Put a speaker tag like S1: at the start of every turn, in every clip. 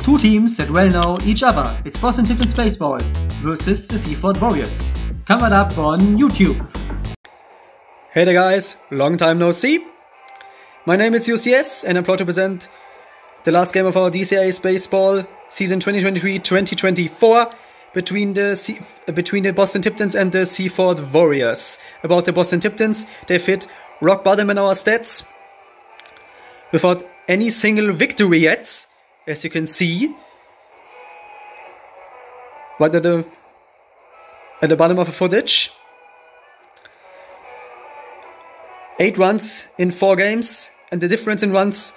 S1: Two teams that well know each other. It's Boston Tiptons Baseball versus the Seaford Warriors. Coming up on YouTube.
S2: Hey there guys, long time no see. My name is USDS and I'm proud to present the last game of our DSAA Baseball season 2023-2024 between the Boston Tiptons and the Seaford Warriors. About the Boston Tiptons, they've hit rock bottom in our stats without any single victory yet, as you can see. Right at the bottom of the footage. 8 runs in 4 games, and the difference in runs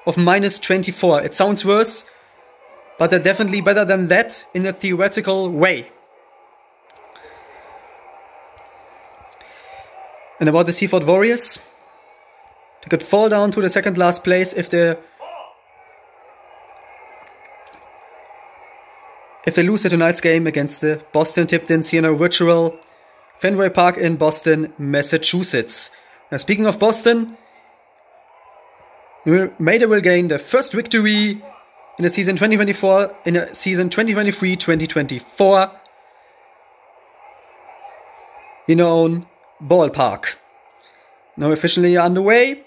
S2: of -24. It sounds worse, but they're definitely better than that in a theoretical way. And about the Seaford Warriors, they could fall down to the second last place if they lose tonight's game against the Boston Tiptons here in a virtual Fenway Park in Boston, Massachusetts. Now, speaking of Boston, they will gain the first victory in the season 2023-2024 in our own ballpark. Now officially underway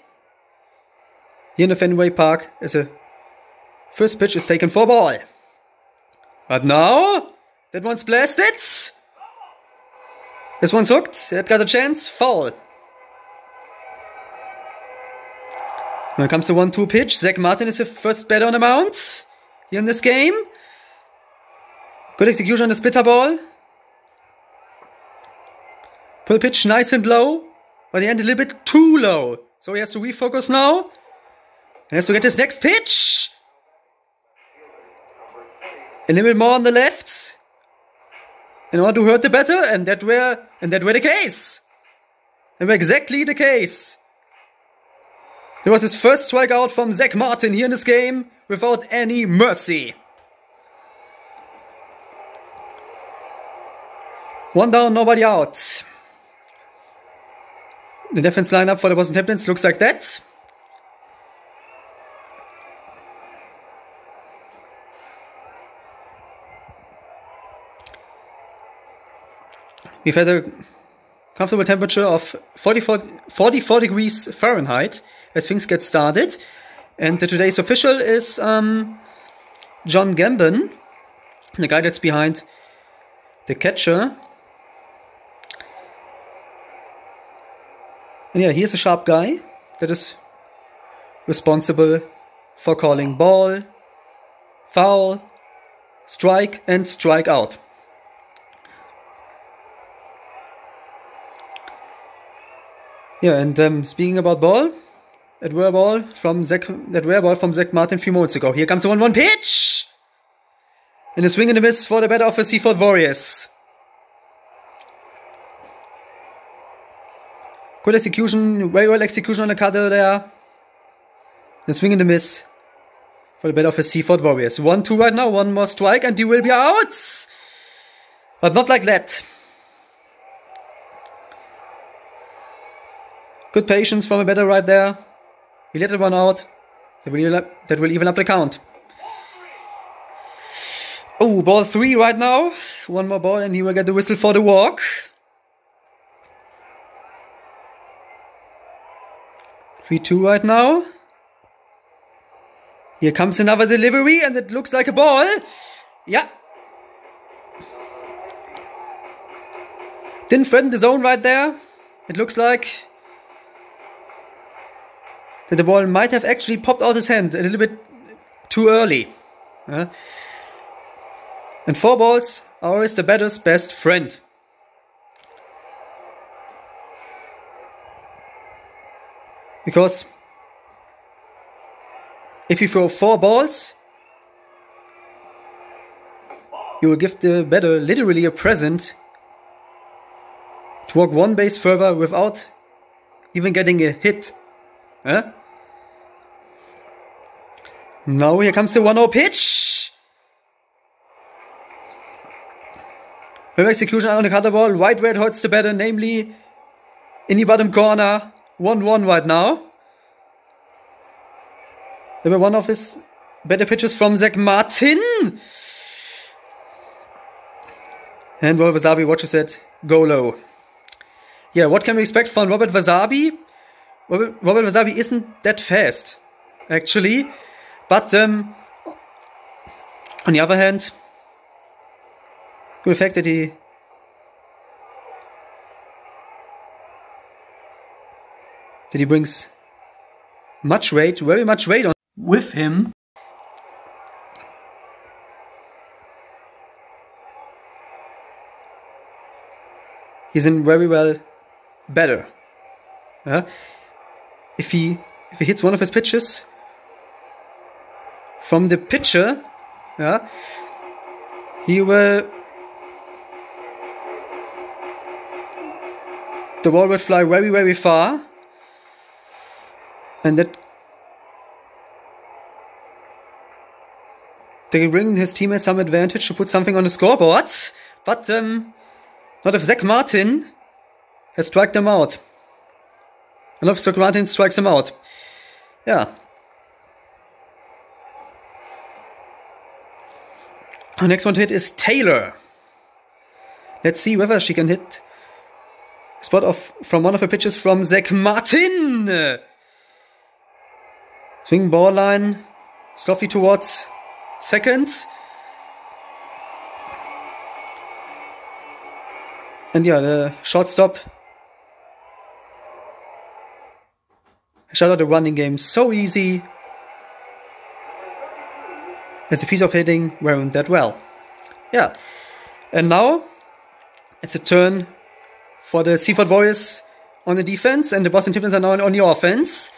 S2: here in the Fenway Park as a first pitch is taken for a ball. But now, that one's blasted. This one's hooked. It got a chance. Foul. Now comes the 1-2 pitch. Zach Martin is the first batter on the mound here in this game. Good execution on the splitter ball. Pull pitch nice and low, but the end a little bit too low. So he has to refocus now. And has to get his next pitch. A little bit more on the left in order to hurt the batter, and that were the case. And were exactly the case. It was his first strikeout from Zach Martin here in this game without any mercy. 1 down, nobody out. The defense lineup for the Boston Tiptons looks like that. We've had a comfortable temperature of 44 degrees Fahrenheit as things get started. And today's official is John Gambon, the guy that's behind the catcher. And yeah, he's a sharp guy that is responsible for calling ball, foul, strike, and strike out. Yeah, and speaking about ball, that were a ball from Zach Martin a few moments ago. Here comes the 1-1 pitch! And a swing and a miss for the batter of the Seaford Warriors. Good execution, very well execution on the cutter there. And a swing and a miss for the batter of the Seaford Warriors. 1-2 right now, one more strike and he will be out! But not like that. Good patience from a batter right there. He let it one out. That will even up the count. Oh, ball 3 right now. One more ball and he will get the whistle for the walk. 3-2 right now. Here comes another delivery and it looks like a ball. Yeah. Didn't threaten the zone right there. It looks like that the ball might have actually popped out his hand a little bit too early. And 4 balls are always the batter's best friend. Because if you throw 4 balls, you will give the batter literally a present to walk 1 base further without even getting a hit. Huh? Now here comes the 1-0 pitch. With execution on the cutter ball, right where it hurts the batter, namely in the bottom corner. 1-1 right now. There were one of his better pitches from Zach Martin. And Robert Wasabi watches it go low. Yeah, what can we expect from Robert Wasabi? Robert Wasabi isn't that fast, actually. But on the other hand, the fact that he brings much weight, very much weight on
S1: with him.
S2: He's in very well better. If he hits one of his pitches from the pitcher, he will. The ball will fly very, very far, and that they can bring his teammates some advantage to put something on the scoreboard. But not if Zach Martin has struck them out. And if Zach Martin strikes him out. Yeah. Our next one to hit is Taylor. Let's see whether she can hit a spot off from one of the pitches from Zach Martin. Swing ball line. Softly towards second. And yeah, the shortstop shut out the running game so easy. It's a piece of hitting weren't that well. Yeah. And now it's a turn for the Seaford Warriors on the defense, and the Boston Tiptons are now on the offense.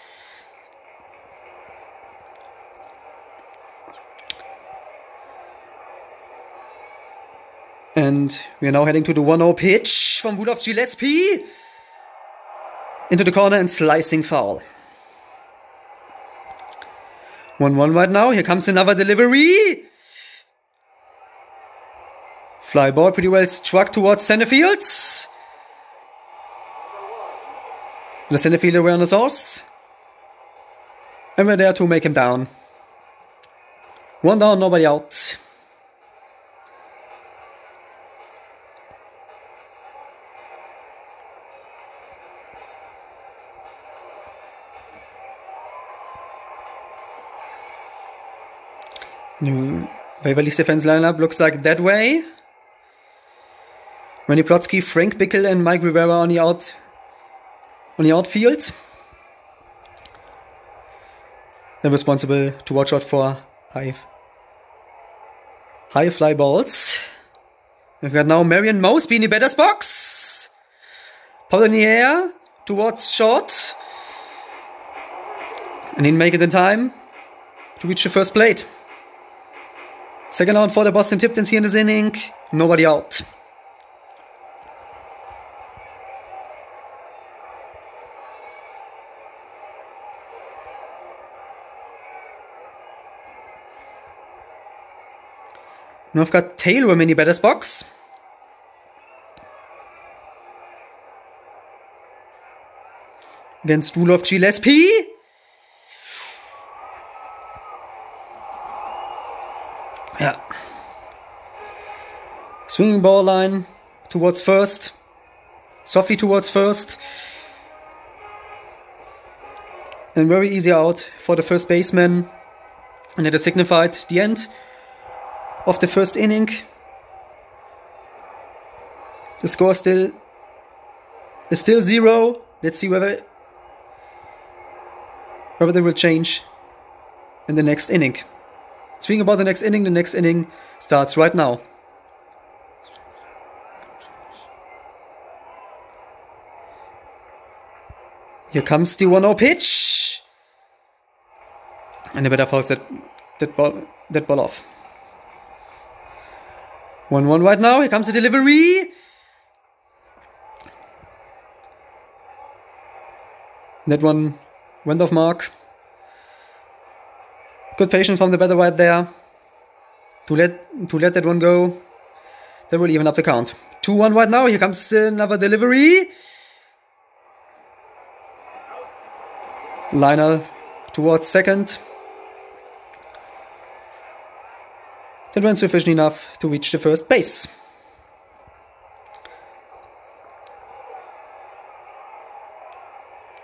S2: And we are now heading to the 1-0 pitch from Rudolph Gillespie. Into the corner and slicing foul. 1-1 right now. Here comes another delivery. Fly ball pretty well struck towards center field. The center fielder were on the source. And we're there to make him down. 1 down, nobody out. New Waverly's defense lineup looks like that way. Randy Plotsky, Frank Bickel and Mike Rivera on the outfield. They're responsible to watch out for high fly balls. We've got now Marion Mosby in the batter's box. Pop in the air towards short. And he'll make it in time to reach the first plate. Second out for the Boston Tiptons here in this inning. Nobody out. Now I've got Taylor in the batter's box. Against Rudolph Gillespie. Yeah. Swinging ball line towards first. Softly towards first. And very easy out for the first baseman. And it has signified the end of the first inning. The score is still 0. Let's see whether they will change in the next inning. Speaking about the next inning starts right now. Here comes the 1-0 pitch. And the batter fouls that ball off. 1-1 right now. Here comes the delivery. That one went off mark. Good patience from the batter right there. To let that one go. That will even up the count. 2-1 right now. Here comes another delivery. Liner towards second. that went sufficient enough to reach the first base.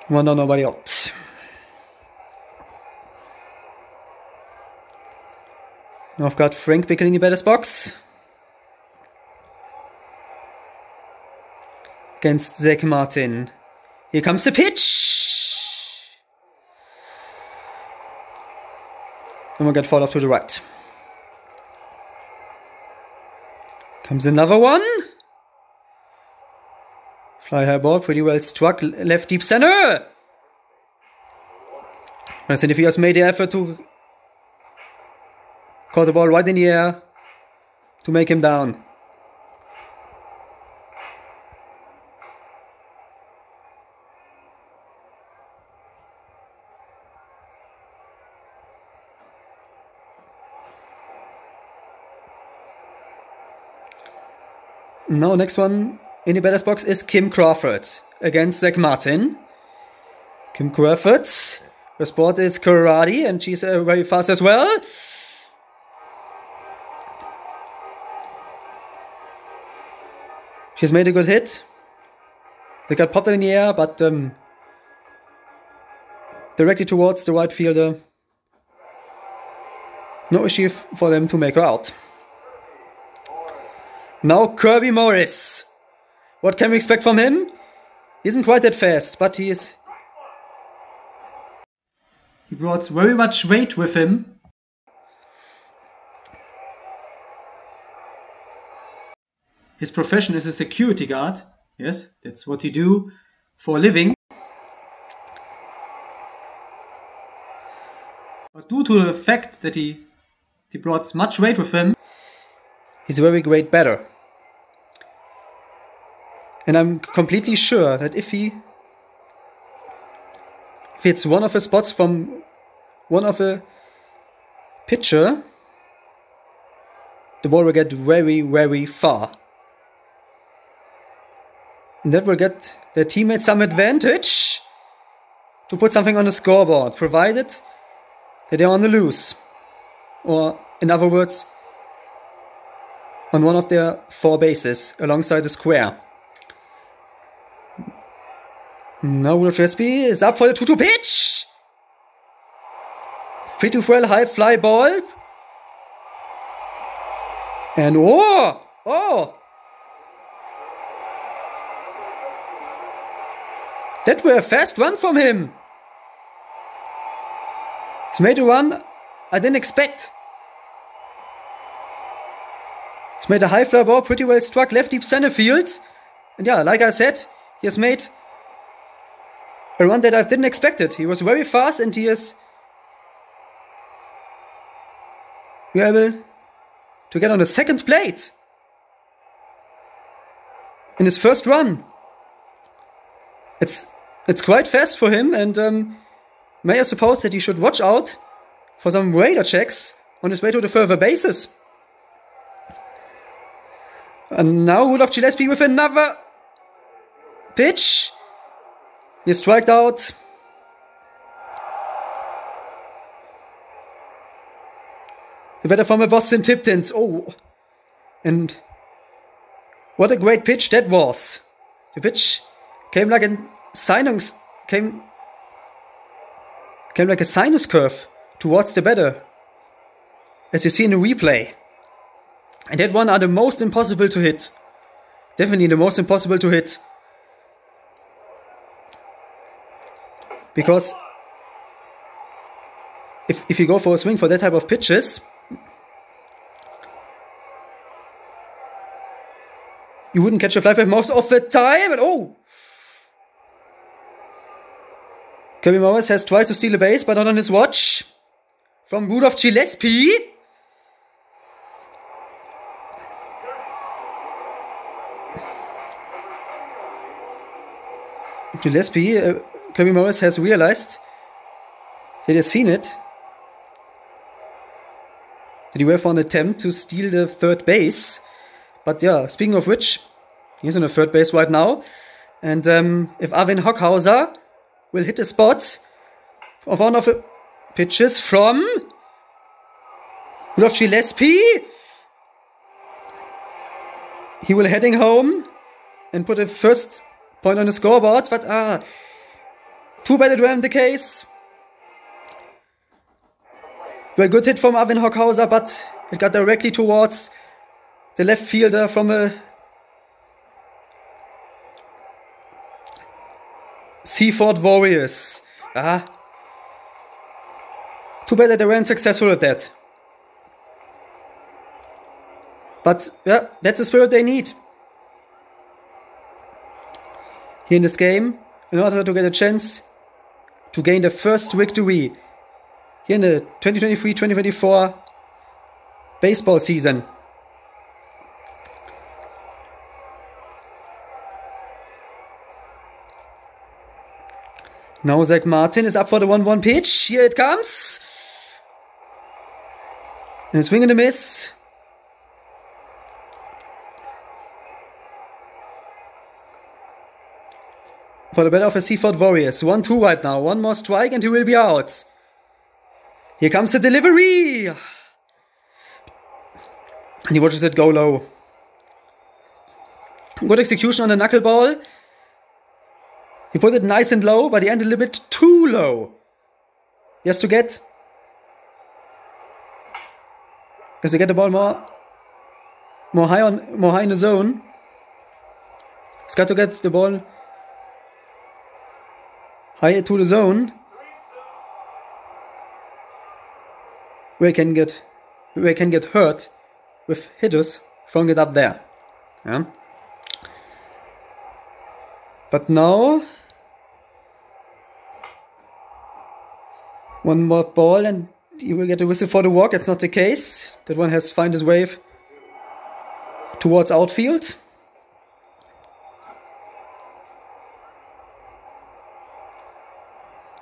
S2: One down, nobody out. Now I've got Frank Bickel in the batter's box against Zach Martin. Here comes the pitch. And we'll get fouled off to the right. Comes another one. Fly high ball, pretty well struck, left deep center. And Center Fielders made the effort to caught the ball right in the air to make him down. Now next one in the batter's box is Kim Crawford against Zach Martin. Kim Crawford, her sport is karate and she's very fast as well. She's made a good hit. They got popped in the air, but directly towards the right fielder. No issue for them to make her out. Now Kirby Morris. What can we expect from him? He isn't quite that fast, but he
S1: brought very much weight with him. His profession is a security guard. Yes, that's what he do for a living. But due to the fact that he brought much weight with him,
S2: he's a very great batter. And I'm completely sure that if he hits one of the spots from one of the pitcher, the ball will get very, very far. And that will get their teammates some advantage to put something on the scoreboard, provided that they're on the loose. Or, in other words, on one of their 4 bases alongside the square. Now Rudolph Gillespie is up for the 2-2 pitch. Pretty well high fly ball. And oh! That were a fast run from him. He's made a run I didn't expect. He's made a high fly ball, pretty well struck, left deep center field. And yeah, like I said, he has made a run that I didn't expect it. He was very fast and he is able to get on the second plate in his first run. It's quite fast for him, and may I suppose that he should watch out for some radar checks on his way to the further bases. And now Rudolph Gillespie with another pitch. He's striked out. The batter from the Boston Tiptons. Oh, and what a great pitch that was. The pitch came like a sinus curve towards the batter, as you see in the replay. And that one are the most impossible to hit. Definitely the most impossible to hit. Because if you go for a swing for that type of pitches, you wouldn't catch a fly back most of the time. And oh! Kirby Morris has tried to steal a base, but not on his watch. From Rudolph Gillespie. Kirby Morris has realized that he has seen it. That he went for an attempt to steal the third base. But yeah, speaking of which, he's on the third base right now. And if Arvin Hockhauser will hit the spot of one of the pitches from Rudolph Gillespie, He will heading home and put a first point on the scoreboard, but too bad it weren't the case. Well, good hit from Arvin Hockhauser, but it got directly towards the left fielder from a Seaford Warriors. Too bad that they weren't successful at that. But yeah, that's the spirit they need here in this game in order to get a chance to gain the first victory here in the 2023-2024 baseball season. Now Zach Martin is up for the 1-1 pitch. Here it comes. And a swing and a miss. For the better of the Seaford Warriors. 1-2 right now. One more strike and he will be out. Here comes the delivery. And he watches it go low. Good execution on the knuckleball. He put it nice and low, but he ended a little bit too low. He has to get the ball more high in the zone. He's got to get the ball high to the zone, where he can get hurt with hitters throwing it up there. Yeah. But now one more ball and he will get a whistle for the walk. It's not the case. That one has found his way towards outfield.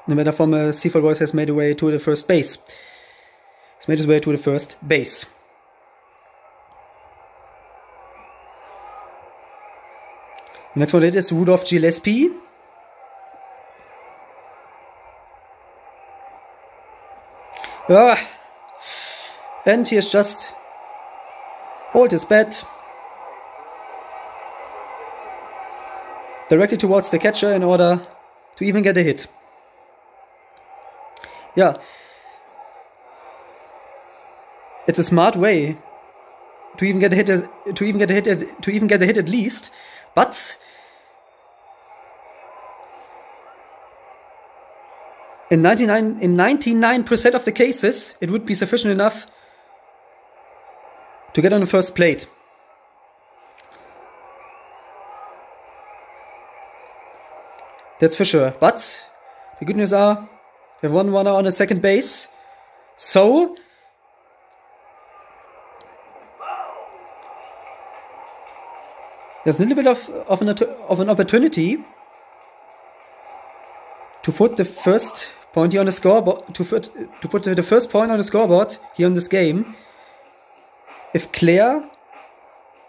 S2: No matter from Seaford Boys has made a way to the first base. He's made his way to the first base. The next one is Rudolph Gillespie. And he has just hold his bat directly towards the catcher in order to even get a hit. Yeah, it's a smart way to even get a hit. To even get a hit at least, but in 99% of the cases, it would be sufficient enough to get on the first plate. That's for sure. But the good news are, we have one runner on the second base. So there's a little bit of an opportunity to put the first point here on the scoreboard, to put the first point on the scoreboard here in this game.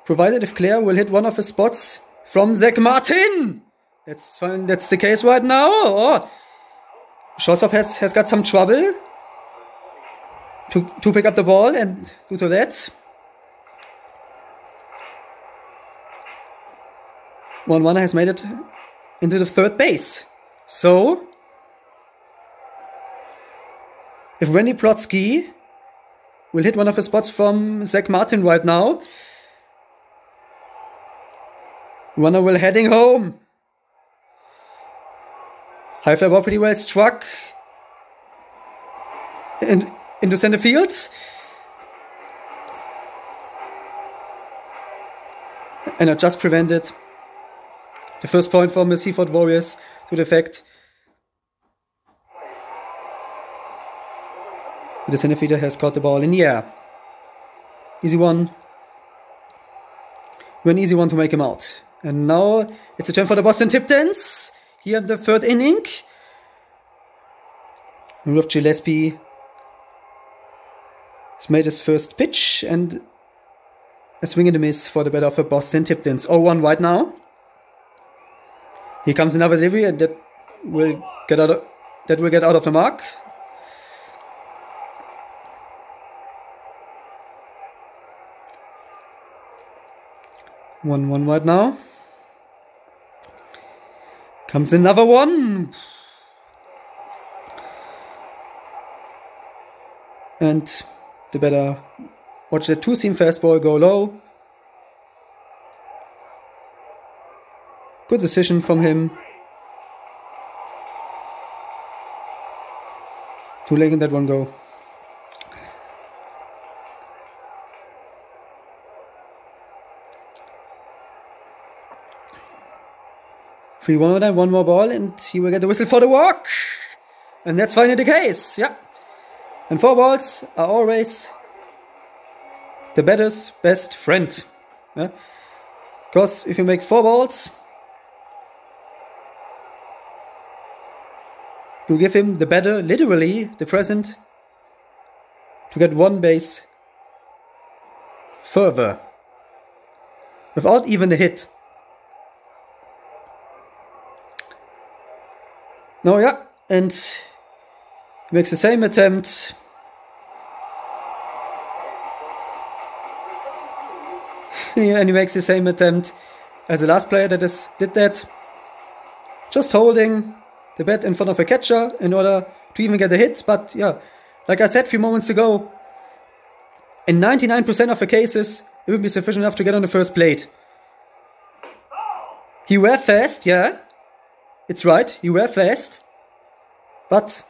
S2: Provided if Claire will hit one of the spots from Zach Martin. That's fine. That's the case right now. Oh. Shortstop has got some trouble to pick up the ball, and due to that, one runner has made it into the third base. So, if Randy Plotsky will hit one of the spots from Zach Martin right now, runner will heading home. High fly ball pretty well struck into center field. And it just prevented the first point from the Seaford Warriors to the effect the center fielder has caught the ball in the air. Easy one. An easy one to make him out. And now it's a turn for the Boston Tiptons. Here in the third inning. Rudolph Gillespie has made his first pitch and a swing and a miss for the better of the Boston Tiptons. 0-1 right now. Here comes another delivery and that will get out of the mark. 1-1 right now. Comes another one. And the batter watch the two-seam fastball go low. Good decision from him. To letting that one go. Three one and one more ball, and he will get the whistle for the walk. And that's finally the case. Yeah. And 4 balls are always the batter's best friend. Yeah. Because if you make 4 balls, you give him the batter, literally the present, to get 1 base further. Without even a hit. No, yeah, and he makes the same attempt. Yeah, and he makes the same attempt as the last player that did that. Just holding the bat in front of a catcher in order to even get a hit. But yeah, like I said a few moments ago, in 99% of the cases, it will be sufficient enough to get on the first plate. He were fast, yeah. It's right, he were fast. But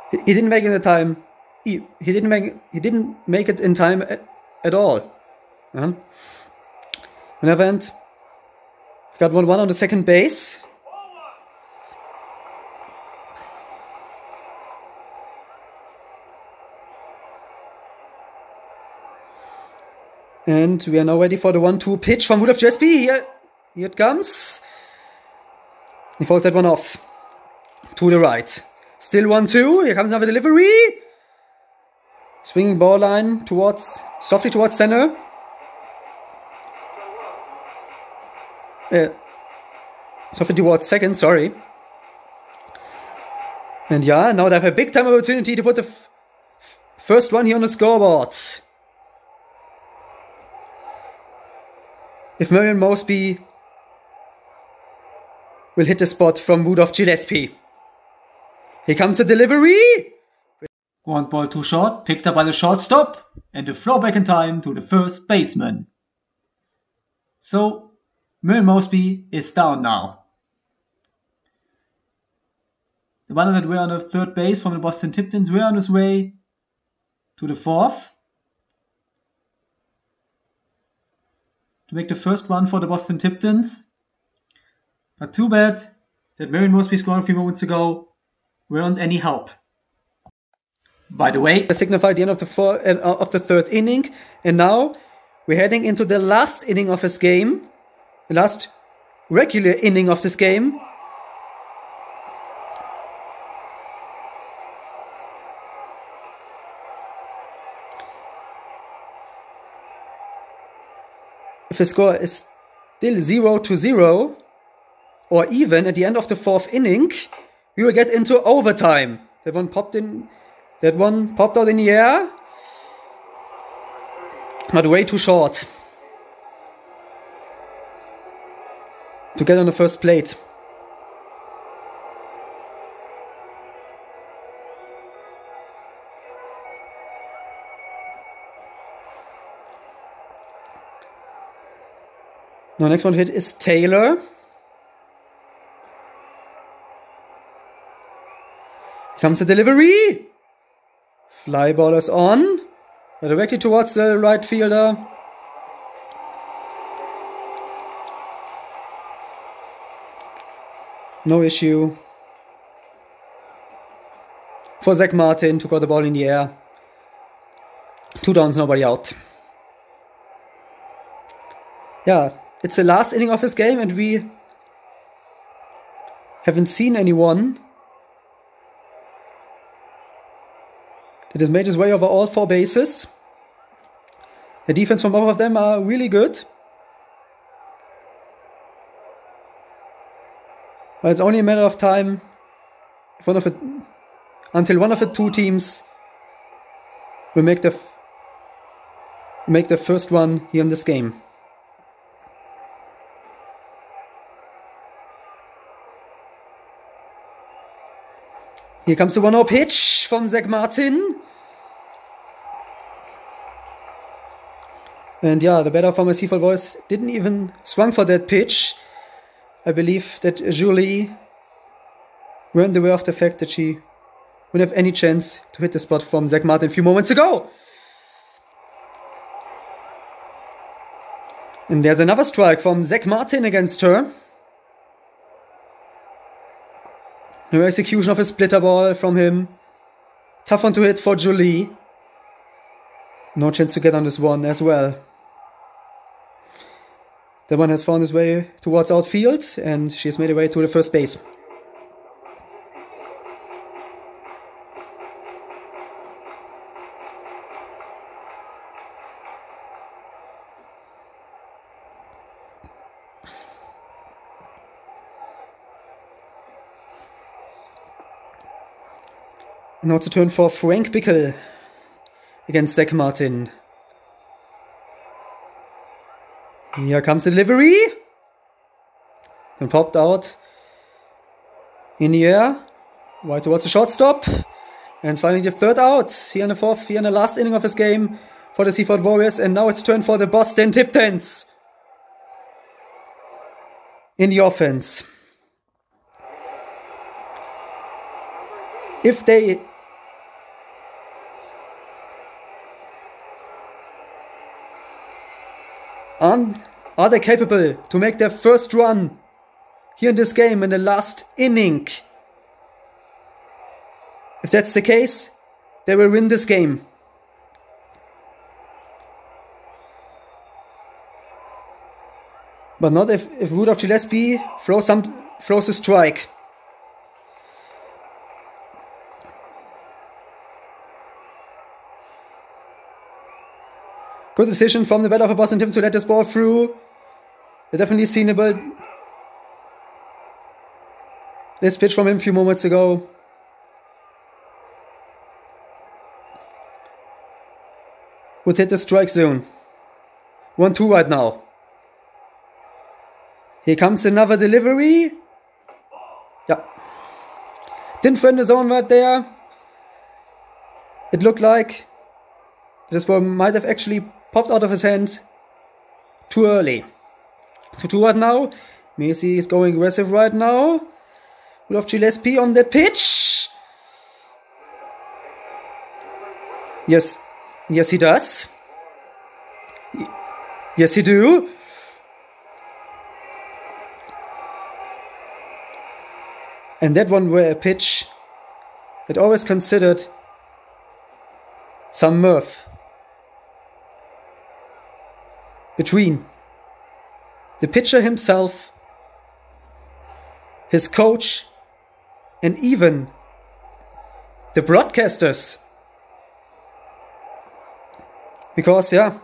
S2: he didn't make it in time. He didn't make it in time at all. On the other end, got 1-1 on the second base. And we are now ready for the 1-2 pitch from Rudolph Jespi. Here it comes. He falls that one off. To the right. Still 1-2. Here comes another delivery. Swinging ball line softly towards center. Softly towards second, sorry. And yeah, now they have a big time opportunity to put the first one here on the scoreboard. If Marion Mosby will hit the spot from Rudolph Gillespie. Here comes the delivery.
S1: 1 ball too short, picked up by the shortstop, and a throw back in time to the first baseman. So, Marion Mosby is down now. The runner that were on the third base from the Boston Tiptons were on his way to the fourth to make the first run for the Boston Tiptons. But too bad that Marion Mosby scored a few moments ago weren't any help. By the way,
S2: signified the end of the third inning, and now we're heading into the last inning of this game, the last regular inning of this game. If the score is still 0-0, or even at the end of the fourth inning, we will get into overtime. That one popped out in the air, but way too short to get on the first plate. Now next one to hit is Taylor. Here comes the delivery. Fly ball is on. Directly towards the right fielder. No issue. For Zach Martin to got the ball in the air. 2 downs, nobody out. Yeah, it's the last inning of this game and we haven't seen anyone that has made his way over all 4 bases. The defense from both of them are really good. But it's only a matter of time until one of the 2 teams will make the make the first run here in this game. Here comes the 1-0 pitch from Zach Martin. And yeah, the batter from my Seaford voice didn't even swing for that pitch. I believe that Julie weren't aware of the fact that she wouldn't have any chance to hit the spot from Zach Martin a few moments ago. And there's another strike from Zach Martin against her. No execution of a splitter ball from him. Tough one to hit for Julie. No chance to get on this one as well. The one has found his way towards outfield, and she has made her way to the first base. Now to turn for Frank Bickle against Zach Martin. Here comes the delivery. And popped out in the air. Right towards the shortstop. And it's finally the third out. Here in the fourth, here in the last inning of his game for the Seaford Warriors. And now it's turn for the Boston Tiptons in the offense. If they are they capable to make their first run here in this game in the last inning? If that's the case, they will win this game. But not if Rudolph Gillespie throws a strike. Good decision from the batter of Boston Tiptons to let this ball through. They definitely seen this pitch from him a few moments ago. Would hit the strike zone. 1-2 right now. Here comes another delivery. Yeah. Didn't threaten the zone right there. It looked like this ball might have actually popped out of his hand too early. 2-2 right now. Macy is going aggressive right now. Rudolph Gillespie on that pitch. Yes. Yes, he does. Yes, he do. And that one were a pitch that always considered some mirth between the pitcher himself, his coach, and even the broadcasters. Because, yeah,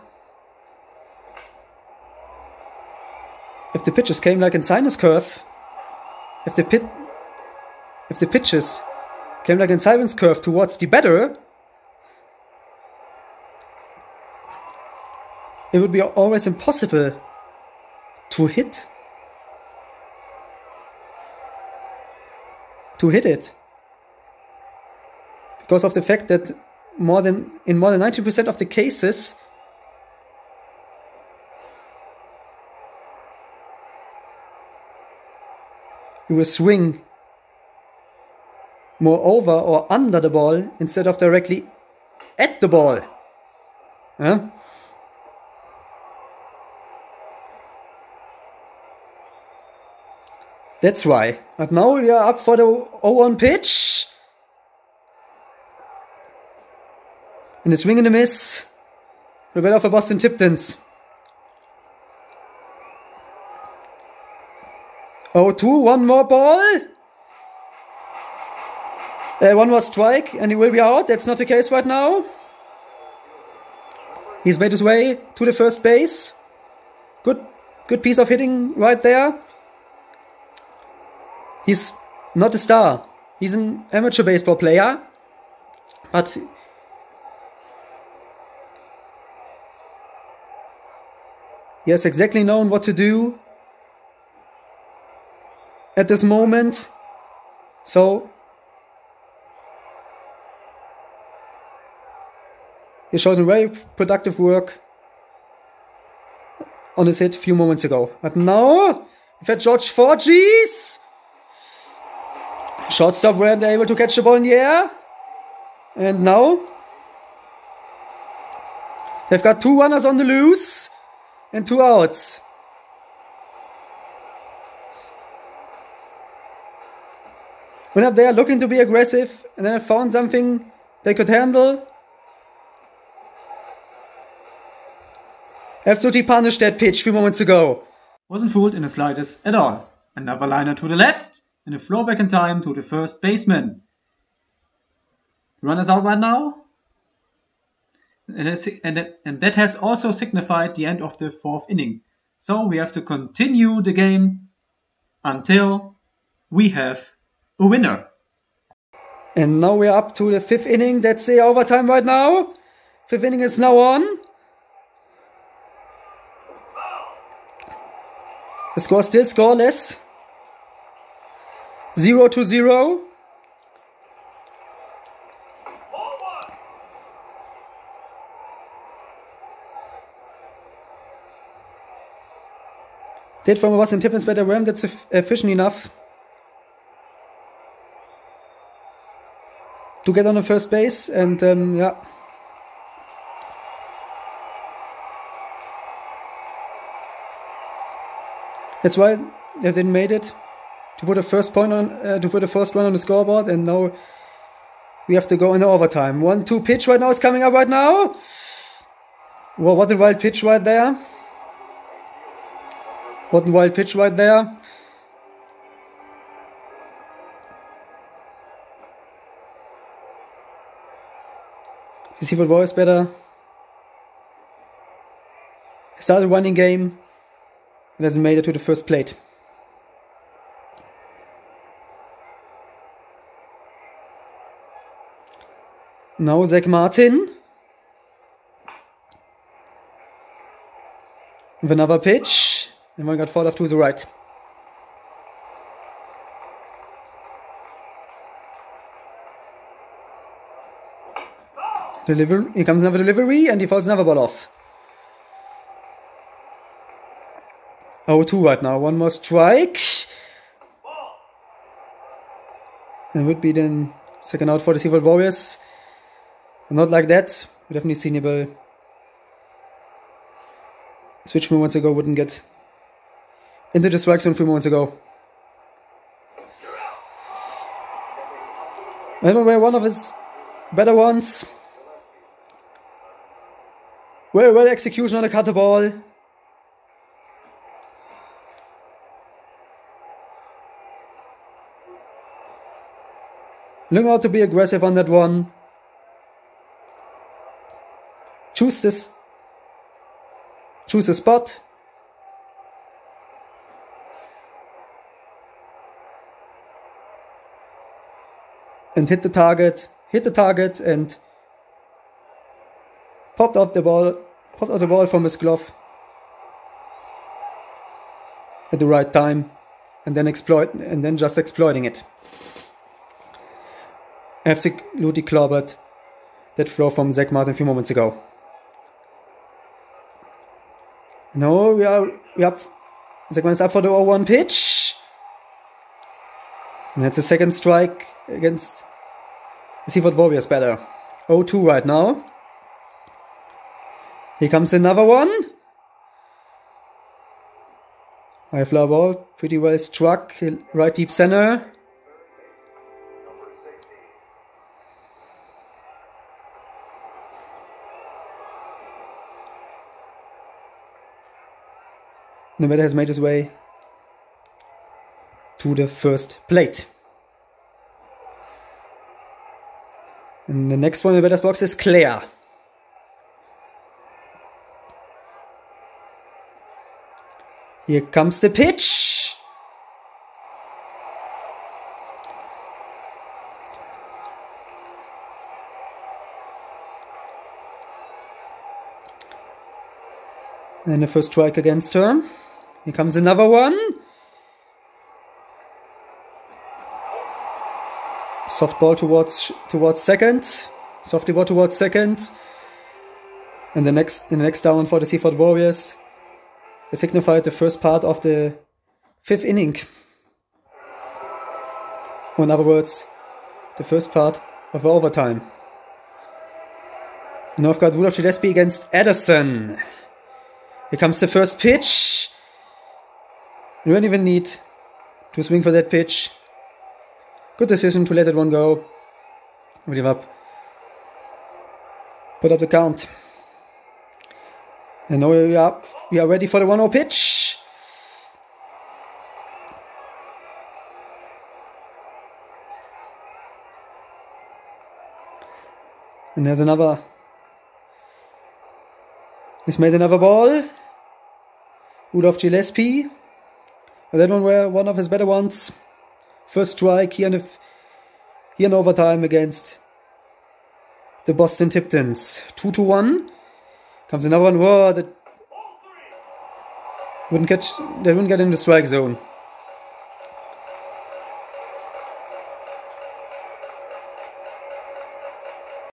S2: if the pitches came like in sinus curve, if the pitches came like in sinus curve towards the batter, it would be always impossible to hit it, because of the fact that in more than 90% of the cases you will swing more over or under the ball instead of directly at the ball. Yeah? That's why. But now we are up for the 0-1 pitch. And a swing and a miss. The batter for Boston Tiptons. 0-2, one more ball. One more strike and he will be out. That's not the case right now. He's made his way to the first base. Good piece of hitting right there. He's not a star. He's an amateur baseball player. But He has exactly known what to do at this moment. So he showed a very productive work on his hit a few moments ago. But now, we've had George Forges. Shortstop weren't able to catch the ball in the air. And now, they've got 2 runners on the loose and 2 outs. Went up there looking to be aggressive, and then I found something they could handle. Absolutely punished that pitch a few moments ago.
S1: Wasn't fooled in the slightest at all. Another liner to the left, and a throw back in time to the first baseman. The runner's out right now. And that has also signified the end of the 4th inning. So we have to continue the game until we have a winner.
S2: And now we're up to the 5th inning. That's the overtime right now. 5th inning is now on. The score is still scoreless. 0-0. Did from Boston Tiptons better ram, that's efficient enough to get on the first base, and yeah. That's why they didn't make it to put a first run on the scoreboard, and now we have to go into overtime. 1-2 pitch right now is coming up right now. Well, what a wild pitch right there. What a wild pitch right there. The Seaford Boys better start a running game. It hasn't made it to the first plate. Now Zach Martin. With another pitch. And one got fouled off to the right. Here comes another delivery, and he fouls another ball off. 0-2 right now. One more strike. And it would be then second out for the Seaford Warriors. Not like that. We definitely seen Nibble switch moments ago, wouldn't get into the strike zone a few moments ago. Anyway, one of his better ones. Well execution on the cutter ball. Looking out to be aggressive on that one. Choose the spot. And hit the target, and popped out the ball from his glove at the right time, and then just exploiting it. Absolutely clobbered that throw from Zach Martin a few moments ago. No, we up. Zach Martin's up for the 0-1 pitch. And that's a second strike against the Seaford Warriors batter. 0-2 right now. Here comes another one. High fly ball, pretty well struck, right deep center. The batter has made his way to the first plate. And the next one in the batter's box is Claire. Here comes the pitch. And the first strike against her. Here comes another one. Soft ball towards second. Softly ball towards second. And in the next down for the Seaford Warriors, they signified the first part of the 5th inning. Or in other words, the first part of overtime. And now I've got Rudolph Gillespie against Addison. Here comes the first pitch. You don't even need to swing for that pitch. Good decision to let that one go. We give up. Put up the count. And now we are ready for the 1-0 pitch. And there's another. He's made another ball. Rudolph Gillespie. And that one were one of his better ones. First strike here in overtime against the Boston Tiptons. 2-1. Comes another one. Whoa, that wouldn't get in the strike zone.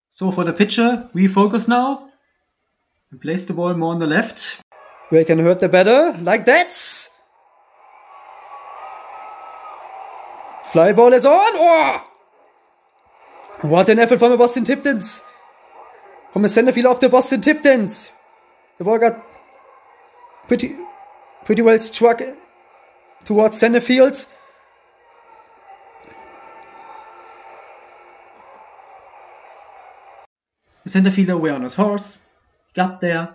S1: So for the pitcher, we focus now and place the ball more on the left.
S2: Where he can hurt the batter, like that. Fly ball is on. Oh! What an effort from the Boston Tiptons. From the center field of the Boston Tiptons. The ball got pretty well struck towards center field.
S1: The center fielder were on his horse, got there,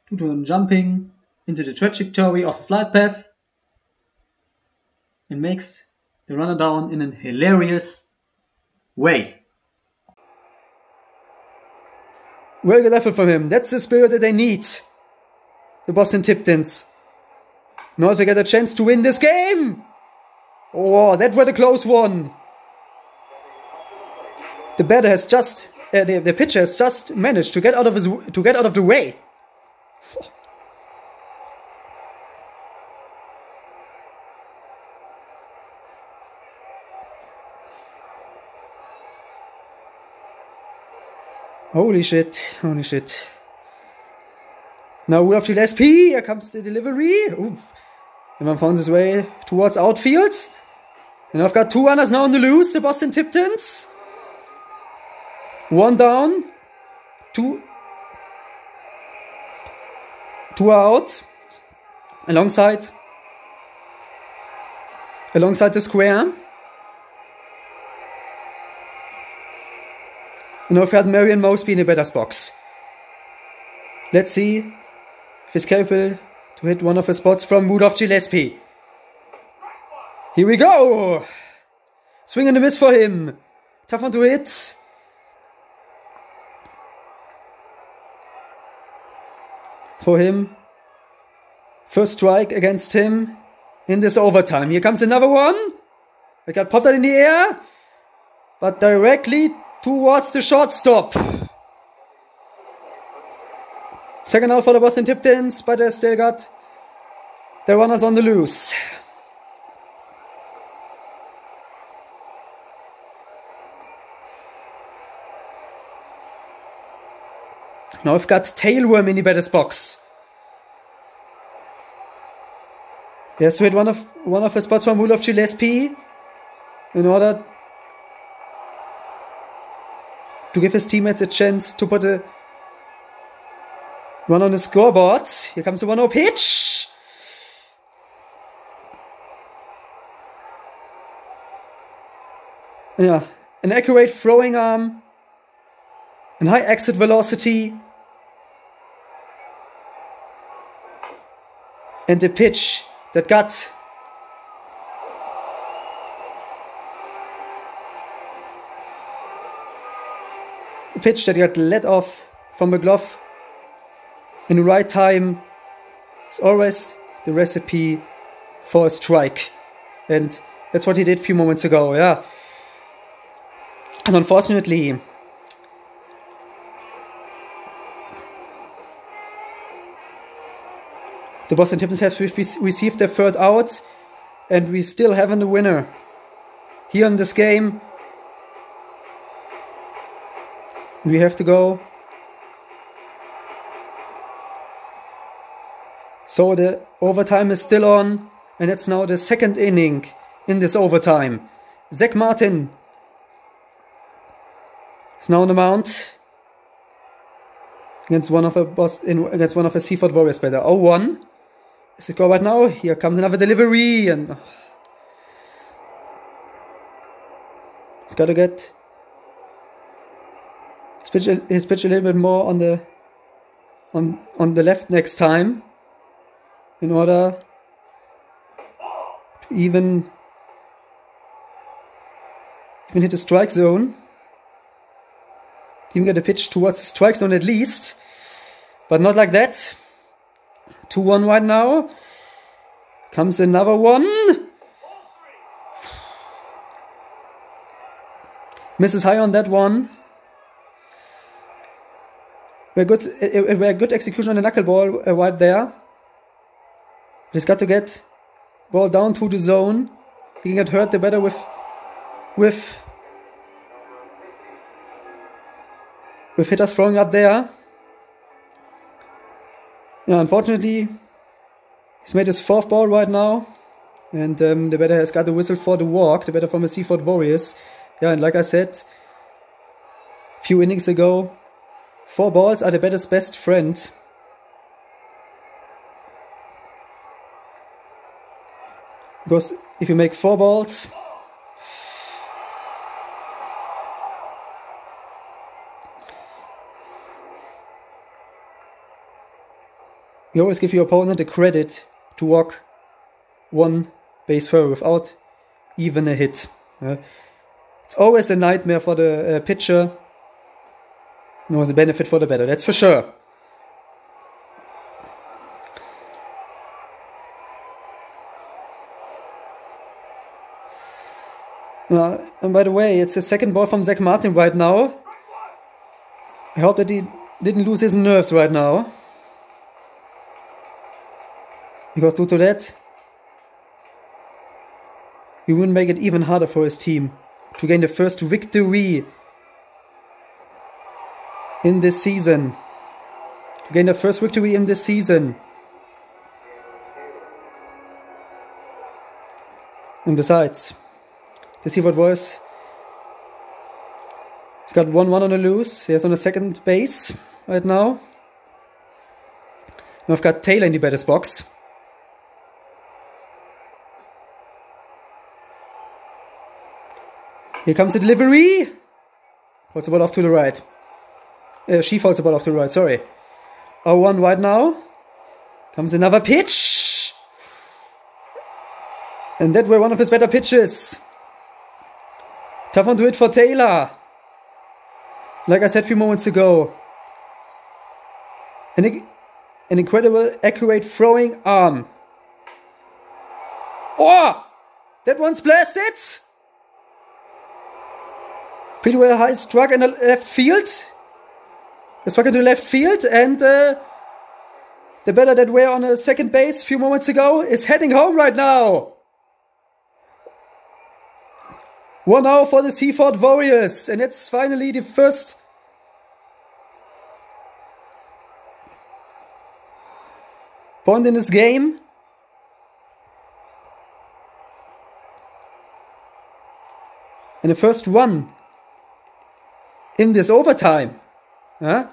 S1: two-turn jumping into the trajectory of a flight path, and makes the runner down in a hilarious way.
S2: Very good effort from him. That's the spirit that they need, the Boston Tiptons, in order to get a chance to win this game. Oh, that was a close one. The batter has just, the pitcher has just managed to get out of the way. Holy shit, holy shit. Now Rudolph Gillespie, here comes the delivery. Ooh. And man found his way towards outfield. And I've got 2 runners now on the loose, the Boston Tiptons. 1 down, 2 out, alongside the square. And now we've got Marion Mosby in the batter's box. Let's see if he's capable to hit one of the spots from Rudolph Gillespie. Here we go! Swing and a miss for him. Tough one to hit. For him. First strike against him in this overtime. Here comes another one. It got popped out in the air, but directly towards the shortstop. Second out for the Boston Tiptons, but they still got their runners on the loose. Now we've got Tailworm in the batter's box. He has to hit one of the spots from Rudolph Gillespie in order to give his teammates a chance to put a run on the scoreboard. Here comes the 1-0 pitch. Yeah, an accurate throwing arm and high exit velocity. And the pitch that got let off from the glove in the right time is always the recipe for a strike. And that's what he did a few moments ago, yeah. And unfortunately, The Boston Tiptons have received their third out, and we still haven't a winner here in this game. We have to go. So the overtime is still on, and it's now the second inning in this overtime. Zach Martin is now on the mound against one of the Seaford Warriors batter. 0-1. Is it go right now? Here comes another delivery, and he's got to get his pitch a little bit more on the left next time, in order to even hit the strike zone. Even get a pitch towards the strike zone at least, but not like that. 2-1 right now. Comes another one. Misses high on that one. We're good execution on the knuckleball right there. He's got to get ball down to the zone. He can get hurt the better with hitters throwing up there. Yeah, unfortunately, he's made his fourth ball right now, and the batter has got the whistle for the walk, the batter from the Seaford Warriors. Yeah, and like I said a few innings ago, 4 balls are the batter's best friend. Because if you make 4 balls, you always give your opponent the credit to walk 1 base further without even a hit. It's always a nightmare for the pitcher. No, it's a benefit for the batter, that's for sure. And by the way, it's the second ball from Zach Martin right now. I hope that he didn't lose his nerves right now, because due to that, he wouldn't make it even harder for his team to gain the first victory in this season. To gain the first victory in this season. And besides, the Seaford Warriors, he's got 1-1 on the loose. He's on the second base right now. And I've got Taylor in the batter's box. Here comes the delivery. Falls the ball off to the right. She falls the ball off to the right, sorry. 0-1 right now. Comes another pitch. And that were one of his better pitches. Tough one to hit for Taylor. Like I said a few moments ago. An incredible, accurate throwing arm. Oh! That one's blasted! Pretty well high struck in the left field. Struck into left field, and the batter that were on the second base a few moments ago is heading home right now. 1 out for the Seaford Warriors, and it's finally the first point in this game. And the first one in this overtime. Huh?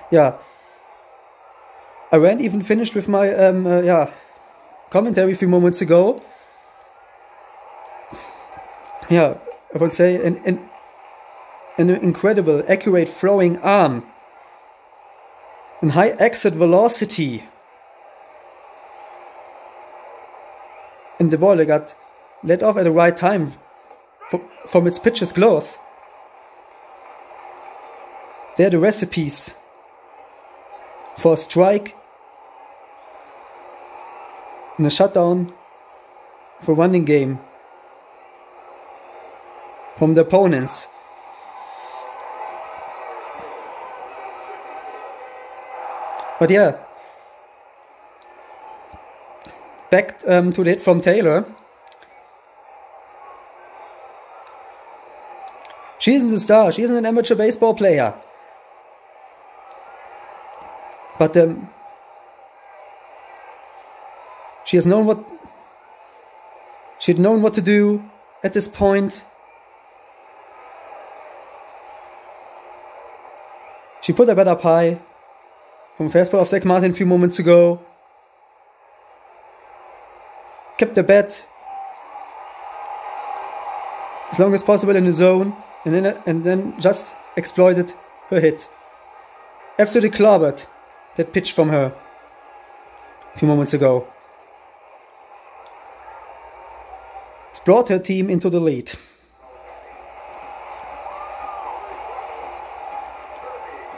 S2: Yeah, I weren't even finished with my commentary a few moments ago. Yeah, I would say an incredible, accurate throwing arm, and high exit velocity, and the ball got let off at the right time from its pitcher's glove. They're the recipes for a strike in a shutdown for running game from the opponents. But yeah, back to the hit from Taylor. She isn't a star, she isn't an amateur baseball player. But she had known what to do at this point. She put her bat up high from fastball of Zach Martin a few moments ago. Kept the bat as long as possible in the zone, and then just exploited her hit. Absolutely clobbered that pitch from her a few moments ago. It's brought her team into the lead.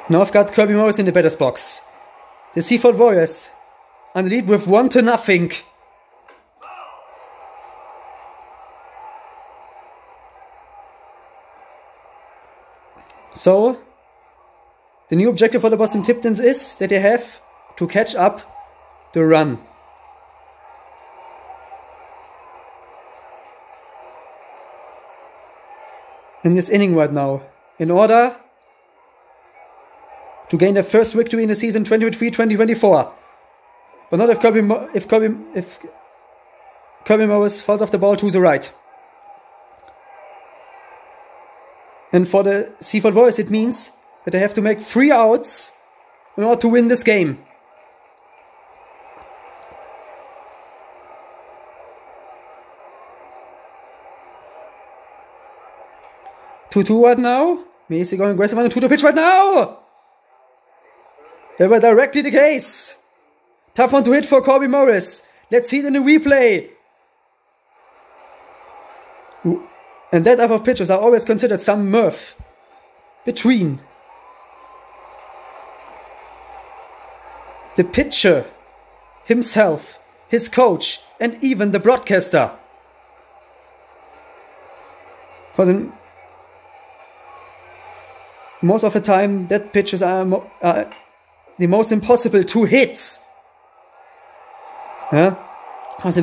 S2: Now I've got Kirby Morris in the batter's box. The Seaford Warriors on the lead with 1-0. So, the new objective for the Boston Tiptons is that they have to catch up the run. In this inning right now, in order to gain their first victory in the season 2023-2024. But not if Kirby Morris falls off the ball to the right. And for the Seaford Warriors, it means that they have to make 3 outs in order to win this game. Two right now. Macy going aggressive on the 2-2 pitch right now. They were directly the case. Tough one to hit for Kirby Morris. Let's see it in the replay. And that type of pitches are always considered some mirth between the pitcher himself, his coach, and even the broadcaster. Because most of the time, that pitches are the most impossible to hit. Yeah? Because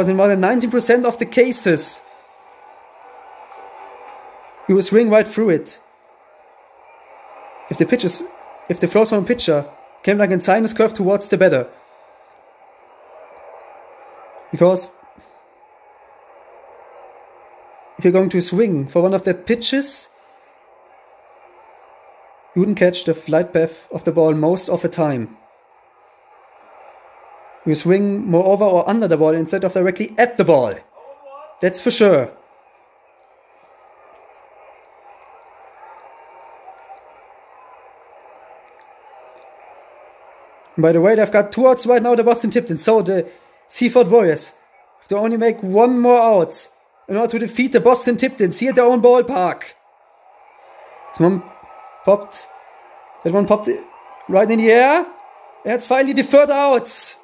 S2: in more than 19% of the cases, you will swing right through it. If the flows from a pitcher came like a sinus curve towards the batter. Because if you're going to swing for one of the pitches, you wouldn't catch the flight path of the ball most of the time. You swing more over or under the ball instead of directly at the ball. That's for sure. And by the way, they've got 2 outs right now, the Boston Tiptons. So the Seaford Warriors have to only make 1 more out in order to defeat the Boston Tiptons here at their own ballpark. That one popped right in the air. And it's finally the 3rd out.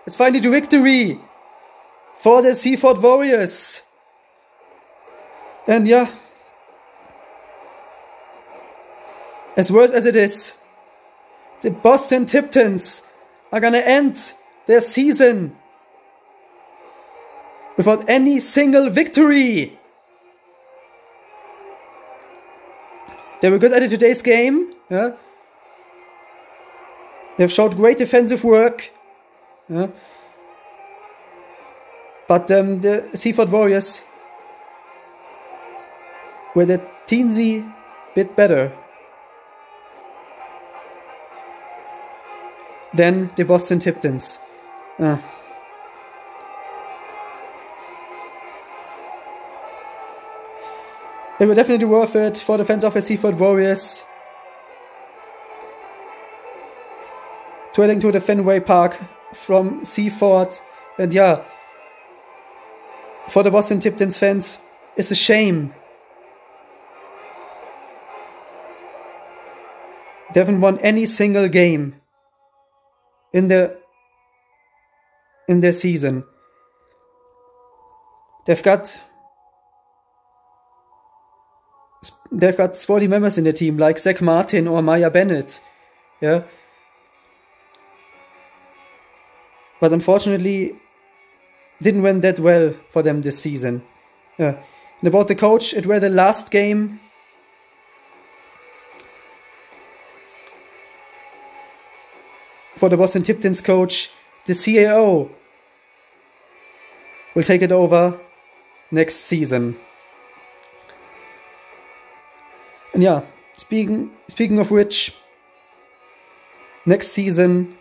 S2: It's finally the victory for the Seaford Warriors. And yeah, as worse as it is, the Boston Tiptons are gonna end their season without any single victory. They were good at it today's game. Yeah? They've showed great defensive work. Yeah? But the Seaford Warriors were the teensy bit better than the Boston Tiptons. They were definitely worth it for the fans of the Seaford Warriors to heading to the Fenway Park from Seaford. And yeah, for the Boston Tiptons fans, it's a shame they haven't won any single game in the in their season. They've got sporty members in the team like Zach Martin or Maya Bennett. Yeah. But unfortunately, didn't went that well for them this season. Yeah. And about the coach, it were the last game for the Boston Tiptons coach. The CAO will take it over next season. And yeah, speaking of which, next season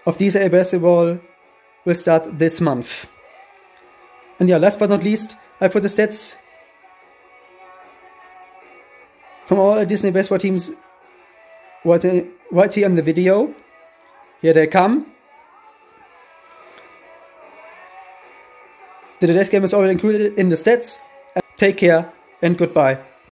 S2: of DSAA Baseball will start this month. And yeah, last but not least, I put the stats from all Disney baseball teams right here in the video. Here they come. The today's game is already included in the stats. Take care and goodbye.